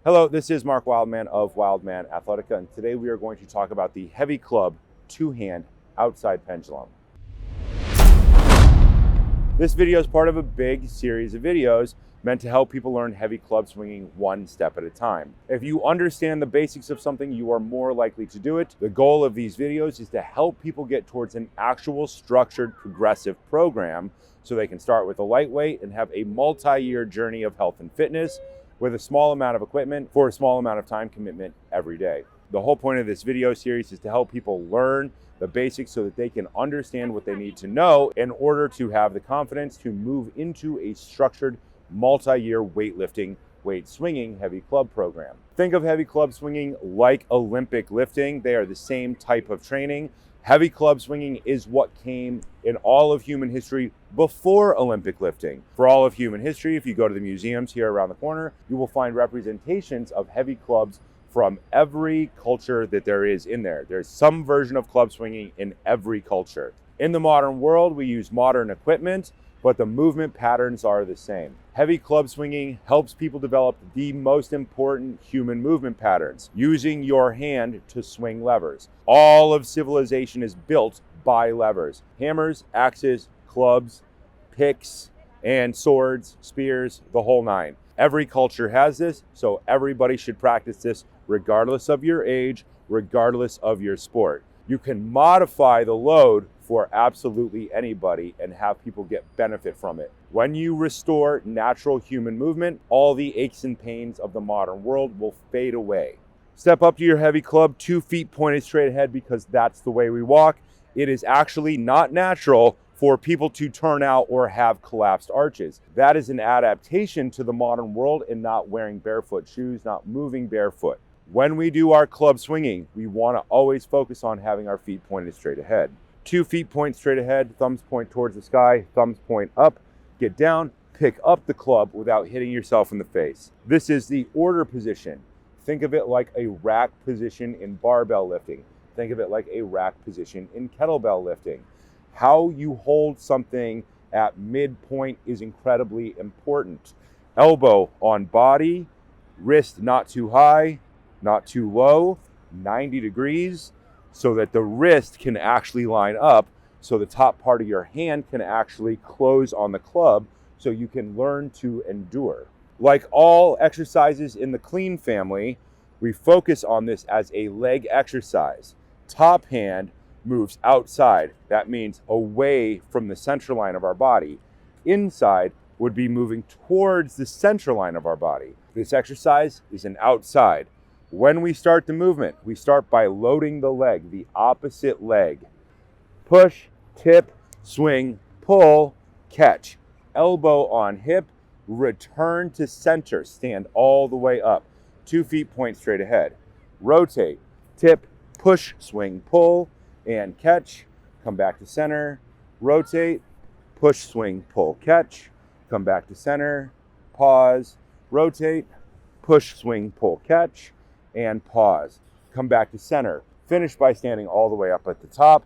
Hello, this is Mark Wildman of Wildman Athletica, and today we are going to talk about the heavy club two-hand outside pendulum. This video is part of a big series of videos meant to help people learn heavy club swinging one step at a time. If you understand the basics of something, you are more likely to do it. The goal of these videos is to help people get towards an actual structured progressive program so they can start with a lightweight and have a multi-year journey of health and fitness with a small amount of equipment for a small amount of time commitment every day. The whole point of this video series is to help people learn the basics so that they can understand what they need to know in order to have the confidence to move into a structured multi-year weightlifting, weight swinging heavy club program. Think of heavy club swinging like Olympic lifting. They are the same type of training. Heavy club swinging is what came in all of human history before Olympic lifting. For all of human history, if you go to the museums here around the corner, you will find representations of heavy clubs from every culture that there is in there. There's some version of club swinging in every culture. In the modern world, we use modern equipment, but the movement patterns are the same. Heavy club swinging helps people develop the most important human movement patterns, using your hand to swing levers. All of civilization is built by levers. Hammers, axes, clubs, picks, and swords, spears, the whole nine. Every culture has this, so everybody should practice this regardless of your age, regardless of your sport. You can modify the load for absolutely anybody and have people get benefit from it. When you restore natural human movement, all the aches and pains of the modern world will fade away. Step up to your heavy club, 2 feet pointed straight ahead, because that's the way we walk. It is actually not natural for people to turn out or have collapsed arches. That is an adaptation to the modern world and not wearing barefoot shoes, not moving barefoot. When we do our club swinging, we want to always focus on having our feet pointed straight ahead. 2 feet point straight ahead, thumbs point towards the sky, thumbs point up, get down, pick up the club without hitting yourself in the face. This is the order position. Think of it like a rack position in barbell lifting. Think of it like a rack position in kettlebell lifting. How you hold something at midpoint is incredibly important. Elbow on body, wrist not too high, not too low, 90 degrees, so that the wrist can actually line up, so the top part of your hand can actually close on the club, so you can learn to endure. Like all exercises in the clean family, we focus on this as a leg exercise. Top hand moves outside. That means away from the center line of our body. Inside would be moving towards the center line of our body. This exercise is an outside. When we start the movement, we start by loading the leg, the opposite leg. Push, tip, swing, pull, catch. Elbow on hip, return to center, stand all the way up. 2 feet point straight ahead. Rotate, tip, push, swing, pull, and catch. Come back to center. Rotate, push, swing, pull, catch. Come back to center. Pause. Rotate, push, swing, pull, catch. And pause. Come back to center. Finish by standing all the way up at the top.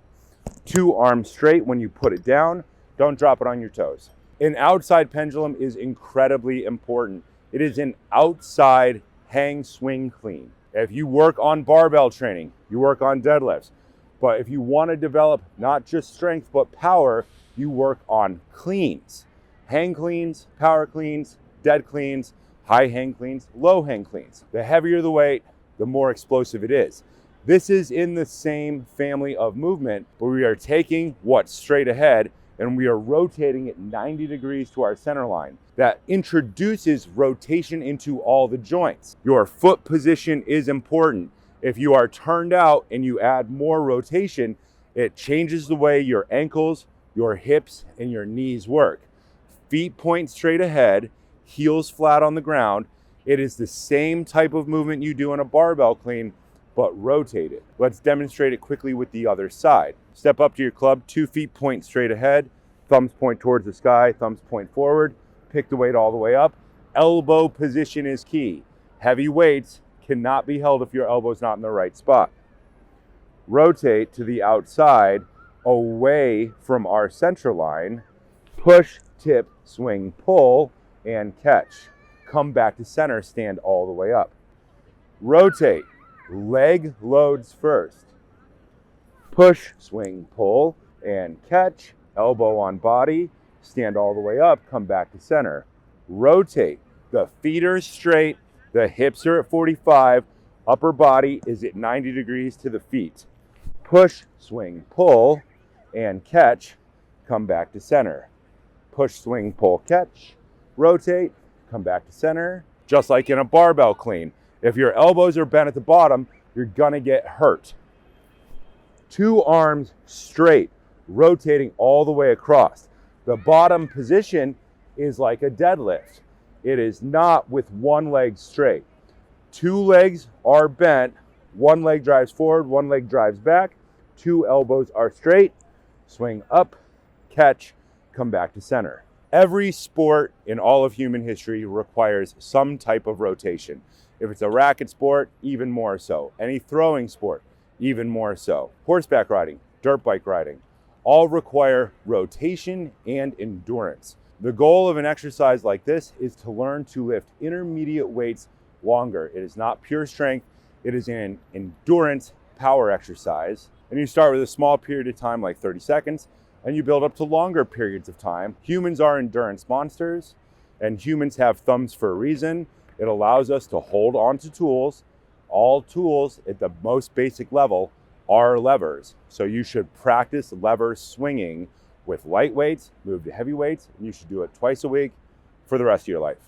2 arms straight when you put it down. Don't drop it on your toes. An outside pendulum is incredibly important. It is an outside hang swing clean. If you work on barbell training, you work on deadlifts. But if you want to develop not just strength but power, you work on cleans. Hang cleans, power cleans, dead cleans, high hang cleans, low hang cleans. The heavier the weight, the more explosive it is. This is in the same family of movement where we are taking what's straight ahead and we are rotating it 90 degrees to our center line. That introduces rotation into all the joints. Your foot position is important. If you are turned out and you add more rotation, it changes the way your ankles, your hips, and your knees work. Feet point straight ahead, heels flat on the ground. It is the same type of movement you do in a barbell clean, but rotate it. Let's demonstrate it quickly with the other side. Step up to your club, 2 feet point straight ahead, thumbs point towards the sky, thumbs point forward, pick the weight all the way up. Elbow position is key. Heavy weights cannot be held if your elbow's not in the right spot. Rotate to the outside, away from our center line, push, tip, swing, pull, and catch. Come back to center, stand all the way up. rotate, leg loads first. Push, swing, pull, and catch, elbow on body, stand all the way up, come back to center. Rotate, the feet are straight, the hips are at 45, upper body is at 90 degrees to the feet. Push, swing, pull, and catch, come back to center. Push, swing, pull, catch, rotate, come back to center. Just like in a barbell clean, if your elbows are bent at the bottom, you're gonna get hurt. 2 arms straight, rotating all the way across. The bottom position is like a deadlift. It is not with one leg straight. 2 legs are bent, 1 leg drives forward, 1 leg drives back, 2 elbows are straight, swing up, catch, come back to center. Every sport in all of human history requires some type of rotation. If it's a racket sport, even more so. Any throwing sport, even more so. Horseback riding, dirt bike riding, all require rotation and endurance. The goal of an exercise like this is to learn to lift intermediate weights longer. It is not pure strength, it is an endurance power exercise. And you start with a small period of time, like 30 seconds, and you build up to longer periods of time. Humans are endurance monsters, and humans have thumbs for a reason. It allows us to hold on to tools. All tools at the most basic level are levers. So you should practice lever swinging with light weights, move to heavy weights, and you should do it twice a week for the rest of your life.